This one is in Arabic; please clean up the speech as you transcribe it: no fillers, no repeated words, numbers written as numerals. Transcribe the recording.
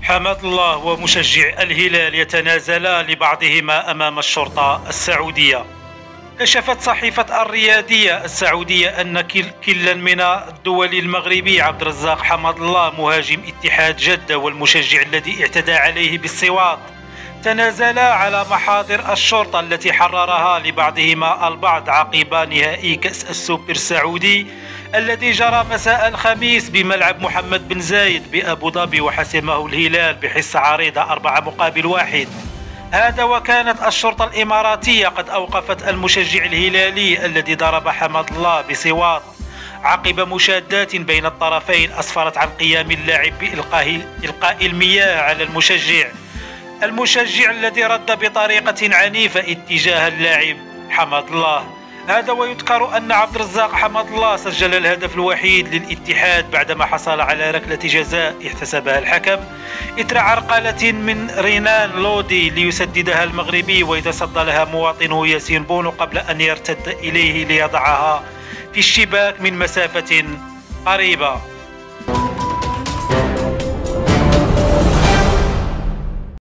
حماد الله ومشجع الهلال يتنازلا لبعضهما أمام الشرطة السعودية. كشفت صحيفة الرياضية السعودية أن كلا من الدول المغربي عبد الرزاق حماد الله مهاجم اتحاد جدة والمشجع الذي اعتدى عليه بالصوات تنازلا على محاضر الشرطة التي حررها لبعضهما البعض عقب نهائي كأس السوبر السعودي الذي جرى مساء الخميس بملعب محمد بن زايد بأبو ظبي، وحسمه الهلال بحصة عريضة 4-1. هذا وكانت الشرطة الإماراتية قد أوقفت المشجع الهلالي الذي ضرب حماد الله بصوات عقب مشادات بين الطرفين أسفرت عن قيام اللاعب بإلقاء المياه على المشجع الذي رد بطريقة عنيفة اتجاه اللاعب حماد الله. هذا ويذكر أن عبد الرزاق حماد الله سجل الهدف الوحيد للاتحاد بعدما حصل على ركلة جزاء احتسبها الحكم إثر عرقلة من رينان لودي ليسددها المغربي، ويتصدى لها مواطنه ياسين بونو قبل أن يرتد إليه ليضعها في الشباك من مسافة قريبة.